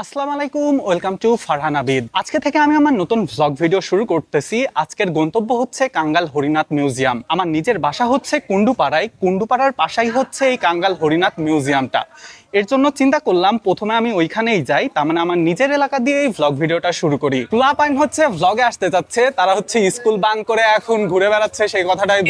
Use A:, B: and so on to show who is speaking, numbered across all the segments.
A: আসসালামু আলাইকুম, welcome to Farhan Abid. আজকে থেকে আমি আমার নতুন ভ্লগ ভিডিও শুরু করতেছি। আজকের গন্তব্য হচ্ছে কাঙ্গাল হরিনাথ মিউজিয়াম। আমার নিজের বাসা হচ্ছে কুন্ডুপাড়ায়। কুন্ডুপাড়ার পাশেই হচ্ছে এই কাঙ্গাল হরিনাথ মিউজিয়ামটা। এর জন্য চিন্তা করলাম প্রথমে আমি ওইখানেই যাই, তার মানে আমার নিজের এলাকা দিয়ে এই ভ্লগ ভিডিওটা শুরু করি। পোলাপাইন হচ্ছে ভ্লগে আসতে যাচ্ছে, তারা হচ্ছে স্কুল বাং করে এখন ঘুরে বেড়াচ্ছে, সেই কথাটাই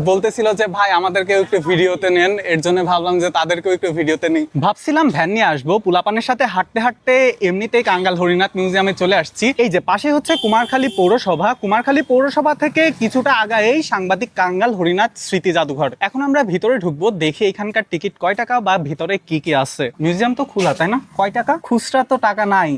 A: বলতেছিল যে ভাই আমাদেরকেও একটু ভিডিওতে নেন। এর জন্য ভাবলাম যে তাদেরকেও একটু ভিডিওতে নিই। ভাবছিলাম ভ্যান নিয়ে আসবো, পোলাপানের সাথে হাঁটতে হাঁটতে এমনিতেই কাঙ্গাল হরিনাথ মিউজিয়ামে চলে আসছি। এই যে পাশে হচ্ছে কুমারখালী পৌরসভা, কুমারখালী পৌরসভা থেকে কিছুটা আগায়েই সাংবাদিক কাঙ্গাল হরিনাথ স্মৃতি জাদুঘর। এখন আমরা ভিতরে ঢুকবো, দেখি এখানকার টিকিট কয় টাকা বা ভিতরে কি কি আছে। মিউজিয়াম তো খোলা, তাই না? কয় টাকা? খুচরা তো টাকা নাই,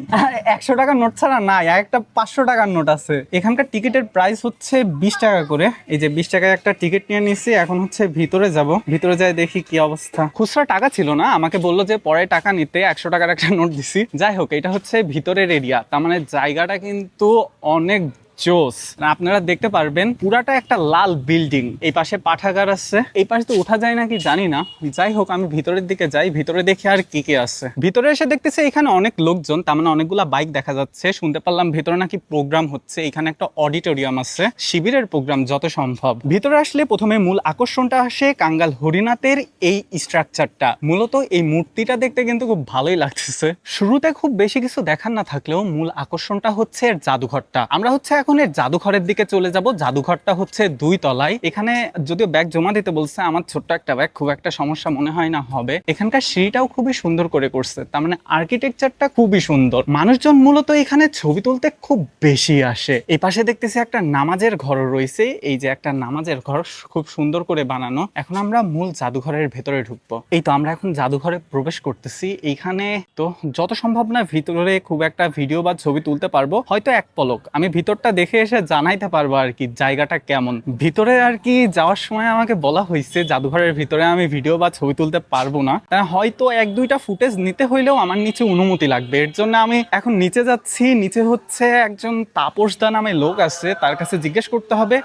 A: 100 টাকার নোট ছাড়া নাই, আর একটা 500 টাকার নোট আছে। এখানকার টিকিটের প্রাইস হচ্ছে 20 টাকা করে। এই যে 20 টাকায় একটা টিকিট নিয়ে নিছি, এখন হচ্ছে ভিতরে যাব। ভিতরে যাই দেখি কি অবস্থা। খুচরা টাকা ছিল না, আমাকে বললো যে পরে টাকা নিতে, 100 টাকার একটা নোট দিছি। যাই হোক, এটা হচ্ছে ভিতরের এরিয়া, তার মানে জায়গাটা কিন্তু অনেক জোস। আপনারা দেখতে পারবেন পুরাটা একটা লাল বিল্ডিং। এই পাশে পাঠাগার আছে, এই পাশে তো উঠা যায় নাকি জানি না। যাই হোক, আমি ভিতরের দিকে যাই, ভিতরে দেখি আর কি কি আছে। ভিতরে এসে দেখতেছি এখানে অনেক লোকজন, তার মানে অনেকগুলা বাইক দেখা যাচ্ছে। শুনতে পারলাম ভিতরে নাকি প্রোগ্রাম হচ্ছে। এখানে একটা অডিটোরিয়াম আছে, শিবিরের প্রোগ্রাম যত সম্ভব। ভিতরে আসলে প্রথমে মূল আকর্ষণটা আসে কাঙ্গাল হরিনাথের এই স্ট্রাকচারটা। মূলত এই মূর্তিটা দেখতে কিন্তু খুব ভালোই লাগতেছে। শুরুতে খুব বেশি কিছু দেখার না থাকলেও মূল আকর্ষণটা হচ্ছে এর জাদুঘরটা। আমরা হচ্ছে এখন এর জাদুঘরের দিকে চলে যাব। জাদুঘরটা হচ্ছে 2 তলায়। এখানে যদিও ব্যাগ জমা দিতে বলছে, আমার ছোট্ট একটা ব্যাগ, খুব একটা সমস্যা মনে হয় না হবে। এখানকার সিঁড়িটাও খুবই সুন্দর করে করছে, তার মানে আর্কিটেকচারটা খুবই সুন্দর। মানুষজন মূলত এখানে ছবি তুলতে খুব বেশি আসে। এই পাশে দেখতেছি একটা নামাজের ঘর রয়েছে। এই যে একটা নামাজের ঘর খুব সুন্দর করে বানানো। এখন আমরা মূল জাদুঘরের ভেতরে ঢুকবো। এই তো আমরা এখন জাদুঘরে প্রবেশ করতেছি। এইখানে তো যত সম্ভব না ভিতরে খুব একটা ভিডিও বা ছবি তুলতে পারবো, হয়তো এক পলক আমি ভিতরটা দেখে এসে জানাইতে পারবো আর কি জায়গাটা কেমন। ভিতরে আর কি যাওয়ার সময় আমাকে বলা হয়েছে জাদুঘরের ভিতরে আমি ভিডিও বা ছবি তুলতে পারবো না, হয়তো 1-2টা ফুটেজ নিতে হইলেও আমার নিচে অনুমতি লাগবে। এর জন্য আমি এখন নিচে যাচ্ছি। নিচে হচ্ছে একজন তাপস দা নামে লোক আছে, তার কাছে জিজ্ঞেস করতে হবে।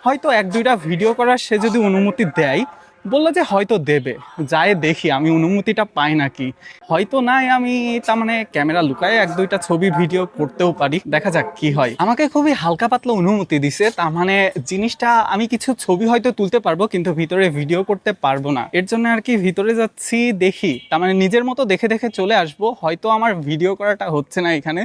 A: হয়তো 1-2টা ভিডিও করার সে যদি অনুমতি দেয়, বললো যে হয়তো দেবে। যায় দেখি আমি অনুমতিটা পাই নাকি। হয়তো নাই, আমি তার মানে ক্যামেরা লুকায় 1-2টা ছবি ভিডিও করতেও পারি। দেখা যাক কি হয়। আমাকে খুবই হালকা পাতলা অনুমতি দিছে, তার মানে জিনিসটা আমি কিছু ছবি হয়তো তুলতে পারবো, কিন্তু ভিতরে ভিডিও করতে পারবো না। এর জন্য আর কি ভিতরে যাচ্ছি, দেখি। তার মানে নিজের মতো দেখে দেখে চলে আসবো। হয়তো আমার ভিডিও করাটা হচ্ছে না, এখানে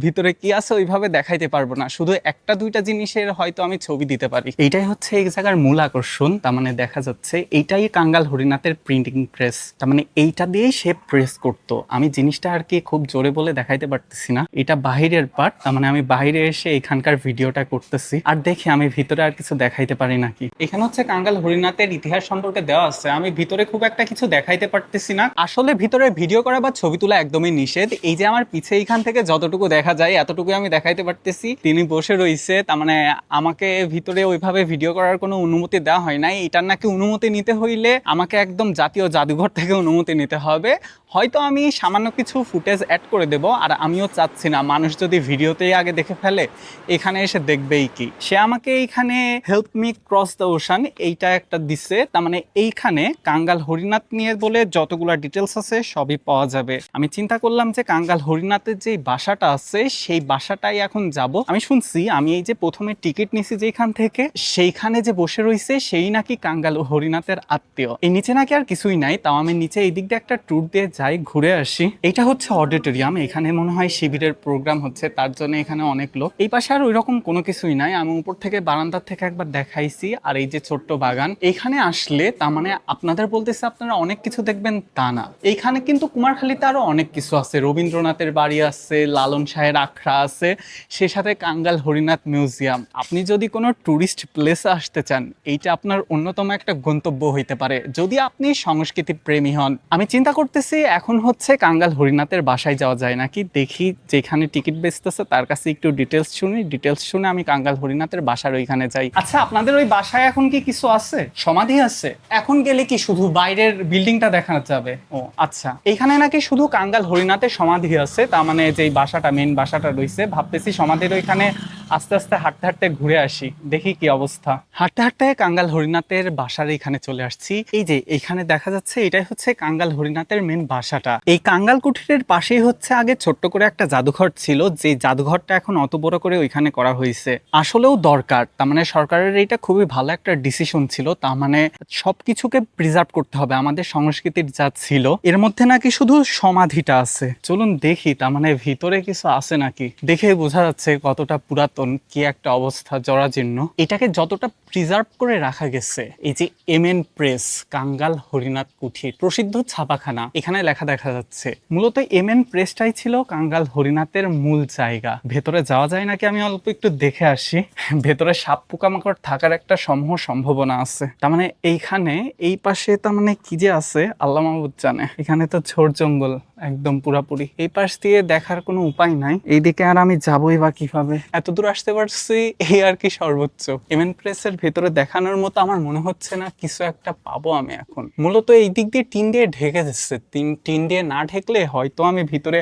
A: ভিতরে কি আছে ওইভাবে দেখাইতে পারবো না, শুধু 1-2টা জিনিসের হয়তো আমি ছবি দিতে পারি। এইটাই হচ্ছে এই জায়গার মূল আকর্ষণ। তার মানে দেখা যাচ্ছে এইটাই কাঙ্গাল হরিনাথের প্রিন্টিং প্রেস, তার মানে এইটা দিয়েই সে প্রেস করতো। আমি জিনিসটা আর কি খুব জোরে বলে দেখাইতে পারতেছি না, এটা বাহিরের পার্ট, তার মানে আমি বাইরে এসে এখানকার ভিডিওটা করতেছি। আর দেখি আমি ভিতরে আর কিছু দেখাইতে পারি নাকি। এখানে হচ্ছে কাঙ্গাল হরিনাথের ইতিহাস সম্পর্কে দেওয়া আছে, আমি ভিতরে খুব একটা কিছু দেখাইতে পারতেছি না। আসলে ভিতরে ভিডিও করা বা ছবি তোলা একদমই নিষেধ। এই যে আমার পিছে এইখান থেকে যতটুকু দেখা যায় এতটুকু আমি দেখাইতে পারতেছি। তিনি বসে রয়েছে, তার মানে আমাকে ভিতরে ওইভাবে ভিডিও করার কোনো অনুমতি দেওয়া হয় নাই। এটার নাকি অনুমতি নিতে হইলে আমাকে একদম জাতীয় জাদুঘর থেকে অনুমতি নিতে হবে। হয়তো আমি সামান্য কিছু ফুটেজ অ্যাড করে দেব। আর আমিও চাচ্ছি না মানুষ যদি ভিডিওতেই আগে দেখে ফেলে এখানে এসে দেখবেই কি। সে আমাকে এইখানে help me cross the ocean এইটা একটা দিচ্ছে, তার মানে এইখানে কাঙ্গাল হরিনাথ নিয়ে বলে যতগুলা ডিটেলস আছে সবই পাওয়া যাবে। আমি চিন্তা করলাম যে কাঙ্গাল হরিনাথের যে বাসাটা আছে সেই বাসাটাই এখন যাব। আমি শুনছি, আমি এই যে প্রথমে টিকিট নিছি যেখান থেকে, সেইখানে যে বসে রয়েছে সেই নাকি কাঙ্গাল হরিনাথের আত্মীয়। এই নিচে নাকি আর কিছুই নাই, তাও আমি নিচে এই দিক দিয়ে একটা ট্যুর দিয়ে যাই, ঘুরে আসি। এটা হচ্ছে অডিটোরিয়াম, এখানে মনে হয় শিবিরের প্রোগ্রাম হচ্ছে, তার জন্য এখানে অনেক লোক। এই পাশে আর ওইরকম কোনো কিছুই নাই, আমি উপর থেকে বারান্দার থেকে একবার দেখাইছি। আর এই যে ছোট্ট বাগান, এইখানে আসলে তার মানে আপনাদের বলতেছে আপনারা অনেক কিছু দেখবেন তা না। এইখানে কিন্তু কুমারখালীতে আরো অনেক কিছু আছে, রবীন্দ্রনাথের বাড়ি আছে, লালন শাহের আখড়া আছে, সে সাথে কাঙ্গাল হরিনাথ মিউজিয়াম। আপনি যদি কোনো টুরিস্ট প্লেসে আসতে চান, এইটা আপনার অন্যতম একটা গন্তব্য হইতে পারে যদি আপনি সংস্কৃতি প্রেমী হন। আমি চিন্তা করতেছি এখন হচ্ছে কাঙ্গাল হরিনাথের বাসায় যাওয়া যায় নাকি, দেখি যেখানে টিকিট বেচতেছে তার কাছে একটু ডিটেলস শুনি। ডিটেলস শুনে আমি কাঙ্গাল হরিনাথের বাসার ওইখানে যাই। আচ্ছা, আপনাদের ওই বাসায় এখন কি কিছু আছে? সমাধি আছে? এখন গেলে কি শুধু বাইরের বিল্ডিংটা দেখা যাবে? ও আচ্ছা, এইখানে নাকি শুধু কাঙ্গাল হরিনাথের সমাধি আছে, তার মানে যেই বাসাটা মেন বাসাটা রয়েছে, ভাবতেছি সমাধির ওইখানে আস্তে আস্তে হাঁটতে হাঁটতে ঘুরে আসি, দেখি কি অবস্থা। হাঁটতে হাঁটতে কাঙ্গাল হরিনাথের বাসার এখানে চলে আসছি। এই যে এখানে দেখা যাচ্ছে এটাই হচ্ছে কাঙ্গাল হরিনাথের মেন বাসা। বাসাটা। এই কাঙ্গাল কুঠিরের পাশেই হচ্ছে আগে ছোট্ট করে একটা জাদুঘর ছিল, যে জাদুঘরটা এখন অত বড় করে ওইখানে করা হয়েছে। আসলেও দরকার, তার মানে সরকারের এইটা খুবই ভালো একটা ডিসিশন ছিল। তার মানে সবকিছুকে প্রিজার্ভ করতে হবে, আমাদের সংস্কৃতির যা ছিল। এর মধ্যে নাকি শুধু সমাধিটা আছে, চলুন দেখি তার মানে ভিতরে কিছু আছে নাকি। দেখে বোঝা যাচ্ছে কতটা পুরাতন, কি একটা অবস্থা, জরাজীর্ণ। এটাকে যতটা প্রিজার্ভ করে রাখা গেছে, এই যে এমএন প্রেস কাঙ্গাল হরিনাথ কুঠির প্রসিদ্ধ ছাপাখানা, এখানে লেখা দেখা যাচ্ছে। মূলত এমএন প্রেসটাই ছিল কাঙ্গাল হরিনাথের মূল জায়গা। ভেতরে যাওয়া যায় নাকি আমি অল্প একটু দেখে আসি। ভেতরে সাপ পোকামাকড় থাকার একটা সমূহ সম্ভাবনা আছে। তার মানে এইখানে এই পাশে তার মানে কি যে আছে আল্লাহ মাহবুদ জানে। এখানে তো ঝোড় জঙ্গল একদম পুরাপুরি, এই পাশ দিয়ে দেখার কোনো উপায় নাই। এইদিকে আর আমি যাবোই বা কিভাবে? এত দূর আসতে পারছি এই আর কি সর্বোচ্চ। এমএন প্রেসের ভেতরে দেখানোর মতো আমার মনে হচ্ছে না কিছু একটা পাবো আমি এখন। মূলত এই দিক দিয়ে টিন দিয়ে ঢেকে যাচ্ছে, টিন দিয়ে না ঢেকলে হয়তো আমি ভিতরে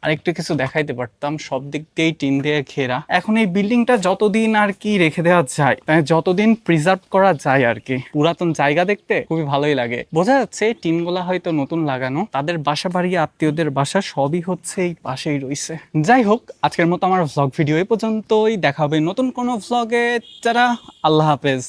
A: আরেকটু কিছু দেখাইতে পারতাম। সব দিক দিয়েই টিন দিয়ে ঘেরা। এখন এই বিল্ডিংটা যতদিন আর কি রেখে দেওয়া যায়, যতদিন প্রিজার্ভ করা যায় আর কি। পুরাতন জায়গা দেখতে খুবই ভালোই লাগে। বোঝা যাচ্ছে টিনগুলা হয়তো নতুন লাগানো, তাদের বাসা বাড়ি আত্মীয়দের বাসা সবই হচ্ছে এই পাশেই রয়েছে। যাই হোক, আজকের মতো আমার ভ্লগ ভিডিও এই পর্যন্তই। দেখা হবে নতুন কোনো ভ্লগে। যারা আল্লাহ হাফেজ।